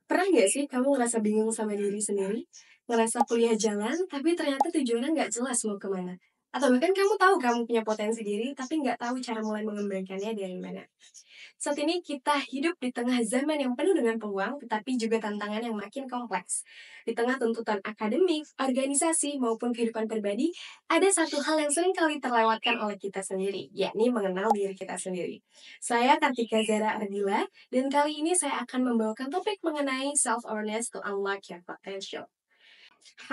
Pernah nggak sih kamu ngerasa bingung sama diri sendiri? Ngerasa kuliah jalan, tapi ternyata tujuannya nggak jelas mau kemana? Atau bahkan kamu tahu kamu punya potensi diri, tapi nggak tahu cara mulai mengembangkannya dari mana? Saat ini kita hidup di tengah zaman yang penuh dengan peluang, tetapi juga tantangan yang makin kompleks. Di tengah tuntutan akademik, organisasi, maupun kehidupan pribadi, ada satu hal yang sering kali terlewatkan oleh kita sendiri, yakni mengenal diri kita sendiri. Saya Kartika Zara Ardila, dan kali ini saya akan membawakan topik mengenai self-awareness to unlock your potential.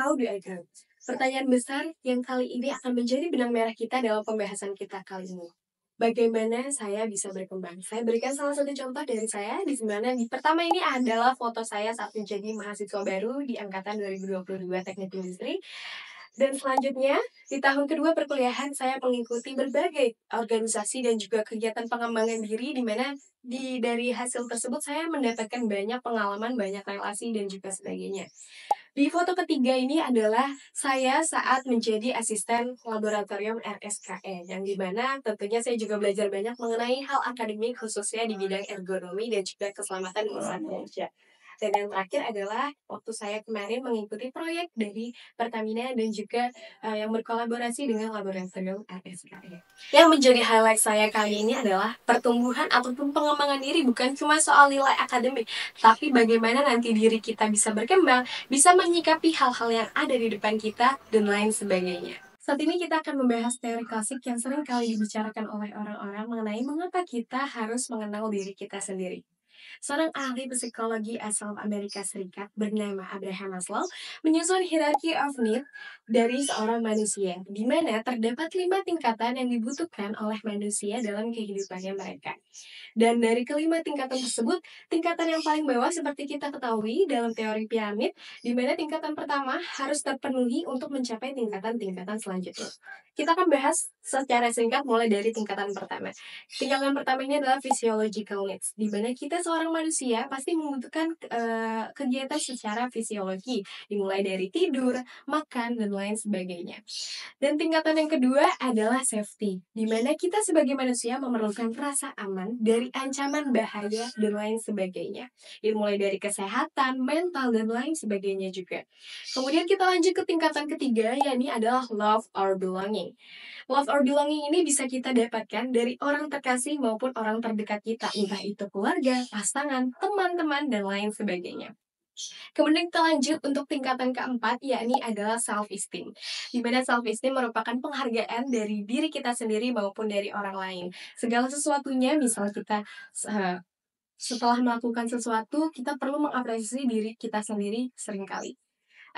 How do I grow? Pertanyaan besar yang kali ini akan menjadi benang merah kita dalam pembahasan kita kali ini. Bagaimana saya bisa berkembang? Saya berikan salah satu contoh dari saya, di mana di pertama ini adalah foto saya saat menjadi mahasiswa baru di angkatan 2022 Teknik Industri. Dan selanjutnya, di tahun kedua perkuliahan, saya mengikuti berbagai organisasi dan juga kegiatan pengembangan diri, di mana dari hasil tersebut saya mendapatkan banyak pengalaman, banyak relasi, dan juga sebagainya. Di foto ketiga ini adalah saya saat menjadi asisten laboratorium RSKE, yang dimana tentunya saya juga belajar banyak mengenai hal akademik khususnya di bidang ergonomi dan juga keselamatan usaha kerja. Dan yang terakhir adalah waktu saya kemarin mengikuti proyek dari Pertamina dan juga yang berkolaborasi dengan laboratorium RSKE. Yang menjadi highlight saya kali ini adalah pertumbuhan ataupun pengembangan diri bukan cuma soal nilai akademik, tapi bagaimana nanti diri kita bisa berkembang, bisa menyikapi hal-hal yang ada di depan kita, dan lain sebagainya. Saat ini kita akan membahas teori klasik yang sering kali dibicarakan oleh orang-orang mengenai mengapa kita harus mengenal diri kita sendiri. Seorang ahli psikologi asal Amerika Serikat bernama Abraham Maslow menyusun hierarchy of need dari seorang manusia, di mana terdapat 5 tingkatan yang dibutuhkan oleh manusia dalam kehidupannya mereka. Dan dari kelima tingkatan tersebut, tingkatan yang paling bawah seperti kita ketahui dalam teori piramid, di mana tingkatan pertama harus terpenuhi untuk mencapai tingkatan-tingkatan selanjutnya. Kita akan bahas secara singkat mulai dari tingkatan pertama. Tingkatan pertama ini adalah physiological needs, di mana kita seorang manusia pasti membutuhkan kegiatan secara fisiologi, dimulai dari tidur, makan, dan lain sebagainya. Dan tingkatan yang kedua adalah safety, di mana kita sebagai manusia memerlukan rasa aman dari ancaman bahaya dan lain sebagainya. Dimulai dari kesehatan, mental, dan lain sebagainya juga. Kemudian kita lanjut ke tingkatan ketiga, yakni adalah love or belonging. Love or belonging ini bisa kita dapatkan dari orang terkasih maupun orang terdekat kita, entah itu keluarga, pasangan, teman-teman, dan lain sebagainya. Kemudian kita lanjut untuk tingkatan keempat, yakni adalah self-esteem. Di mana self-esteem merupakan penghargaan dari diri kita sendiri maupun dari orang lain. Segala sesuatunya, misal kita setelah melakukan sesuatu, kita perlu mengapresiasi diri kita sendiri seringkali.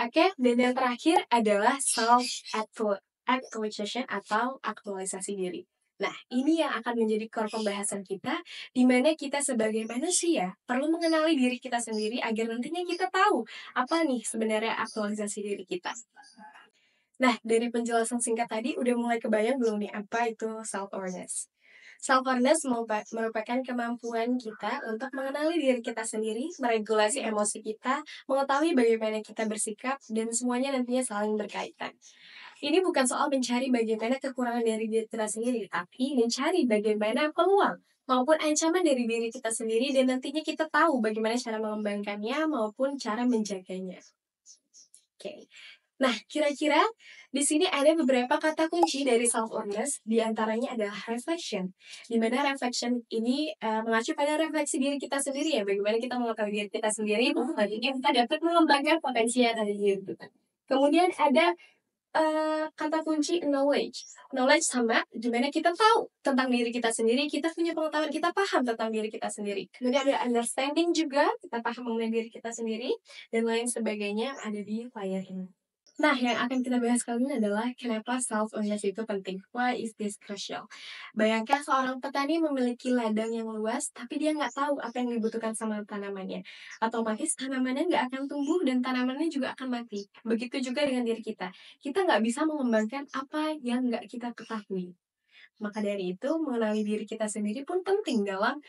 Oke, dan yang terakhir adalah self-actualization atau aktualisasi diri. Nah, ini yang akan menjadi core pembahasan kita, di mana kita sebagai manusia perlu mengenali diri kita sendiri agar nantinya kita tahu apa nih sebenarnya aktualisasi diri kita. Nah, dari penjelasan singkat tadi udah mulai kebayang belum nih apa itu self-awareness? Self-awareness merupakan kemampuan kita untuk mengenali diri kita sendiri, meregulasi emosi kita, mengetahui bagaimana kita bersikap, dan semuanya nantinya saling berkaitan. Ini bukan soal mencari bagaimana kekurangan dari diri kita sendiri, tapi mencari bagaimana peluang maupun ancaman dari diri kita sendiri dan nantinya kita tahu bagaimana cara mengembangkannya maupun cara menjaganya. Oke. Nah, kira-kira di sini ada beberapa kata kunci dari self-awareness, di antaranya adalah reflection. Di mana reflection ini mengacu pada refleksi diri kita sendiri ya, bagaimana kita mengetahui diri kita sendiri, selanjutnya kita dapat mengembangkan potensi yang ada di diri kita. Kemudian ada kata kunci knowledge. Knowledge sama di mana kita tahu tentang diri kita sendiri, kita punya pengetahuan, kita paham tentang diri kita sendiri. Kemudian ada understanding juga, kita paham mengenai diri kita sendiri, dan lain sebagainya ada di layar ini. Nah, yang akan kita bahas kali ini adalah kenapa self-awareness itu penting. Why is this crucial? Bayangkan seorang petani memiliki ladang yang luas, tapi dia nggak tahu apa yang dibutuhkan sama tanamannya. Otomatis tanamannya nggak akan tumbuh dan tanamannya juga akan mati. Begitu juga dengan diri kita. Kita nggak bisa mengembangkan apa yang nggak kita ketahui. Maka dari itu, mengenali diri kita sendiri pun penting dalam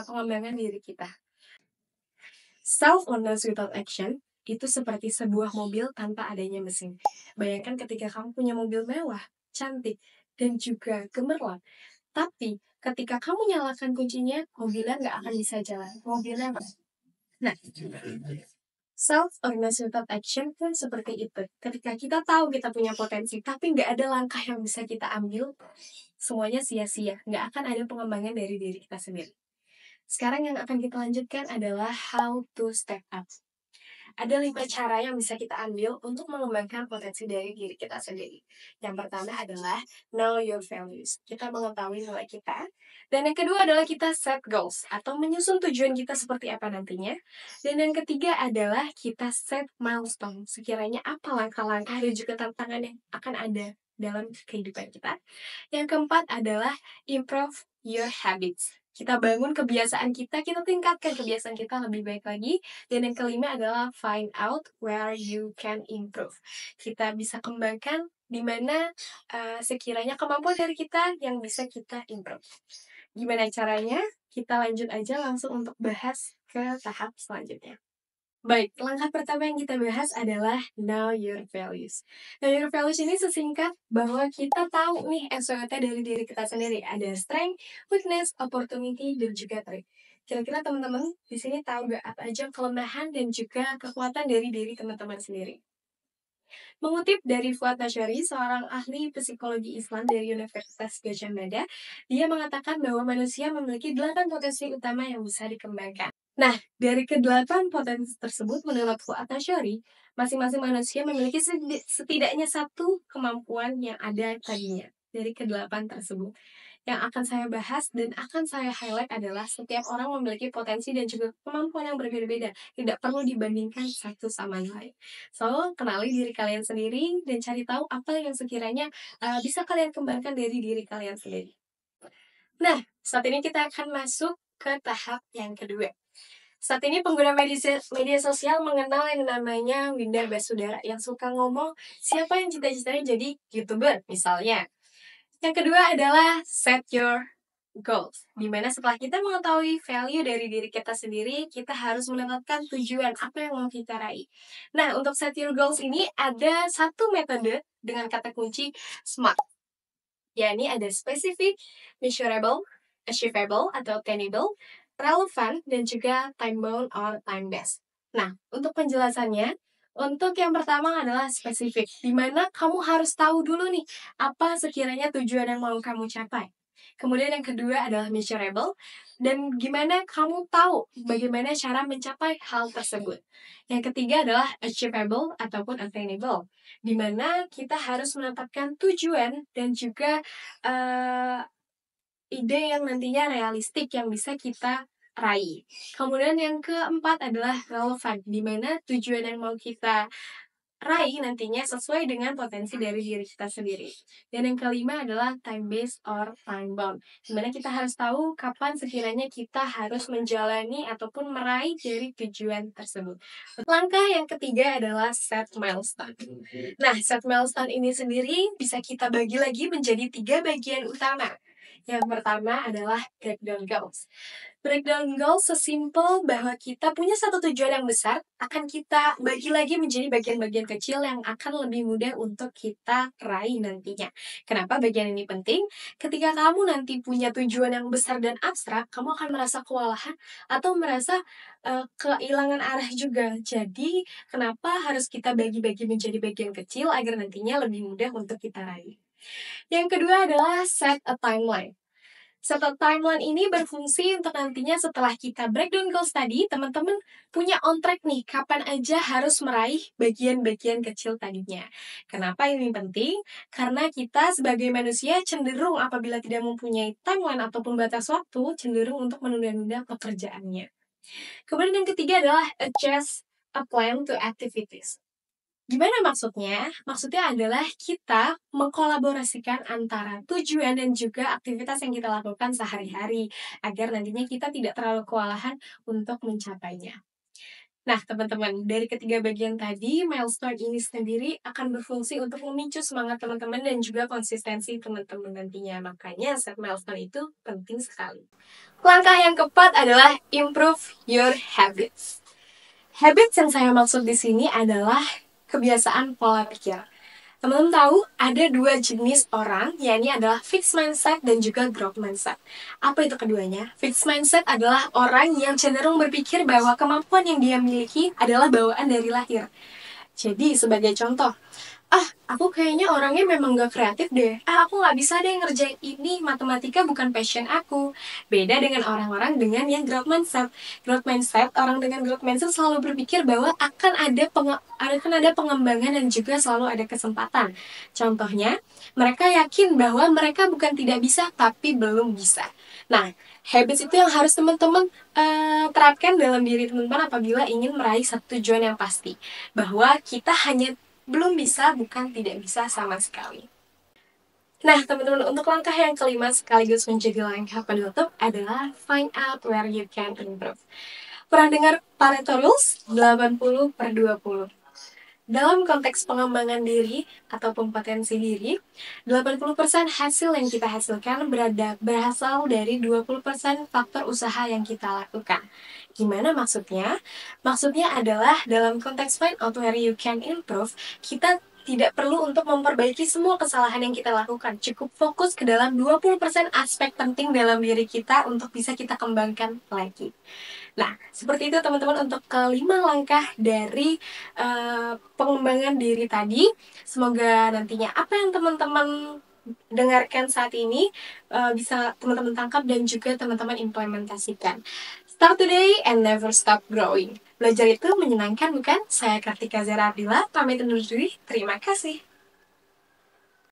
pengembangan diri kita. Self-awareness without action itu seperti sebuah mobil tanpa adanya mesin. Bayangkan ketika kamu punya mobil mewah, cantik, dan juga gemerlap. Tapi ketika kamu nyalakan kuncinya, mobilnya nggak akan bisa jalan. Mobilnya Nah, self organized action kan seperti itu. Ketika kita tahu kita punya potensi, tapi nggak ada langkah yang bisa kita ambil, semuanya sia-sia. Nggak akan ada pengembangan dari diri kita sendiri. Sekarang yang akan kita lanjutkan adalah how to step up. Ada 5 cara yang bisa kita ambil untuk mengembangkan potensi dari diri kita sendiri. Yang pertama adalah know your values. Kita mengetahui nilai kita. Dan yang kedua adalah kita set goals atau menyusun tujuan kita seperti apa nantinya. Dan yang ketiga adalah kita set milestone. Sekiranya apa langkah-langkah dan juga tantangan yang akan ada dalam kehidupan kita. Yang keempat adalah improve your habits. Kita bangun kebiasaan kita tingkatkan kebiasaan kita lebih baik lagi. Dan yang kelima adalah find out where you can improve. Kita bisa kembangkan di mana sekiranya kemampuan dari kita yang bisa kita improve. Gimana caranya? Kita lanjut aja langsung untuk bahas ke tahap selanjutnya. Baik, langkah pertama yang kita bahas adalah know your values. Know your values ini sesingkat bahwa kita tahu nih SWOT dari diri kita sendiri. Ada strength, weakness, opportunity, dan juga threat. Kira-kira teman-teman di sini tahu gak apa aja kelemahan dan juga kekuatan dari diri teman-teman sendiri? Mengutip dari Fuad Nasyari, seorang ahli psikologi Islam dari Universitas Gadjah Mada, dia mengatakan bahwa manusia memiliki 8 potensi utama yang bisa dikembangkan. Nah, dari ke-8 potensi tersebut, menurut Fuad Nasyari, masing-masing manusia memiliki setidaknya satu kemampuan yang ada tadinya dari ke-8 tersebut. Yang akan saya bahas dan akan saya highlight adalah setiap orang memiliki potensi dan juga kemampuan yang berbeda-beda. Tidak perlu dibandingkan satu sama lain. So, kenali diri kalian sendiri dan cari tahu apa yang sekiranya bisa kalian kembangkan dari diri kalian sendiri. Nah, saat ini kita akan masuk ke tahap yang kedua. Saat ini pengguna media sosial mengenal yang namanya Winda Basudara yang suka ngomong siapa yang cita-citanya jadi YouTuber misalnya. Yang kedua adalah set your goals. Dimana setelah kita mengetahui value dari diri kita sendiri, kita harus menetapkan tujuan apa yang mau kita raih. Nah, untuk set your goals ini ada satu metode dengan kata kunci SMART. Yakni ada specific, measurable, achievable atau attainable, relevant, dan juga time-bound or time-based. Nah, untuk penjelasannya, untuk yang pertama adalah spesifik, di mana kamu harus tahu dulu nih, apa sekiranya tujuan yang mau kamu capai. Kemudian yang kedua adalah measurable, dan gimana kamu tahu bagaimana cara mencapai hal tersebut. Yang ketiga adalah achievable ataupun attainable, di mana kita harus menetapkan tujuan dan juga ide yang nantinya realistik yang bisa kita raih. Kemudian yang keempat adalah relevan, di mana tujuan yang mau kita raih nantinya sesuai dengan potensi dari diri kita sendiri. Dan yang kelima adalah time based or time bound, di mana kita harus tahu kapan sekiranya kita harus menjalani ataupun meraih dari tujuan tersebut. Langkah yang ketiga adalah set milestone. Nah, set milestone ini sendiri bisa kita bagi lagi menjadi 3 bagian utama. Yang pertama adalah breakdown goals. Breakdown goals sesimpel bahwa kita punya satu tujuan yang besar, akan kita bagi lagi menjadi bagian-bagian kecil yang akan lebih mudah untuk kita raih nantinya. Kenapa bagian ini penting? Ketika kamu nanti punya tujuan yang besar dan abstrak, kamu akan merasa kewalahan atau merasa kehilangan arah juga. Jadi, kenapa harus kita bagi-bagi menjadi bagian kecil agar nantinya lebih mudah untuk kita raih? Yang kedua adalah set a timeline. Set a timeline ini berfungsi untuk nantinya setelah kita breakdown goals tadi, teman-teman punya on track nih, kapan aja harus meraih bagian-bagian kecil tadinya. Kenapa ini penting? Karena kita sebagai manusia cenderung apabila tidak mempunyai timeline ataupun batas waktu, cenderung untuk menunda-nunda pekerjaannya. Kemudian yang ketiga adalah adjust a plan to activities. Gimana maksudnya? Maksudnya adalah kita mengkolaborasikan antara tujuan dan juga aktivitas yang kita lakukan sehari-hari agar nantinya kita tidak terlalu kewalahan untuk mencapainya. Nah, teman-teman, dari ketiga bagian tadi, milestone ini sendiri akan berfungsi untuk memicu semangat teman-teman dan juga konsistensi teman-teman nantinya. Makanya set milestone itu penting sekali. Langkah yang keempat adalah improve your habits. Habits yang saya maksud di sini adalah kebiasaan pola pikir. Teman-teman tahu ada dua jenis orang, yakni adalah fixed mindset dan juga growth mindset. Apa itu keduanya? Fixed mindset adalah orang yang cenderung berpikir bahwa kemampuan yang dia miliki adalah bawaan dari lahir. Jadi sebagai contoh, aku kayaknya orangnya memang gak kreatif deh. Aku gak bisa deh ngerjain ini, matematika bukan passion aku. Beda dengan orang-orang dengan yang growth mindset. Growth mindset, orang dengan growth mindset selalu berpikir bahwa akan ada pengembangan dan juga selalu ada kesempatan. Contohnya, mereka yakin bahwa mereka bukan tidak bisa, tapi belum bisa. Nah, habits itu yang harus teman-teman terapkan dalam diri teman-teman apabila ingin meraih satu tujuan yang pasti. Bahwa kita hanya belum bisa, bukan tidak bisa sama sekali. Nah, teman-teman, untuk langkah yang kelima sekaligus menjadi langkah penutup adalah find out where you can improve. Pernah dengar Pareto Rules 80/20? Dalam konteks pengembangan diri ataupun potensi diri, 80% hasil yang kita hasilkan berasal dari 20% faktor usaha yang kita lakukan. Gimana maksudnya? Maksudnya adalah dalam konteks find out where you can improve, kita tidak perlu untuk memperbaiki semua kesalahan yang kita lakukan. Cukup fokus ke dalam 20% aspek penting dalam diri kita untuk bisa kita kembangkan lagi. Nah, seperti itu teman-teman untuk kelima langkah dari pengembangan diri tadi. Semoga nantinya apa yang teman-teman dengarkan saat ini bisa teman-teman tangkap dan juga teman-teman implementasikan. Start today and never stop growing. Belajar itu menyenangkan bukan? Saya Kartika Zera Ardila, pamit undur diri. Terima kasih.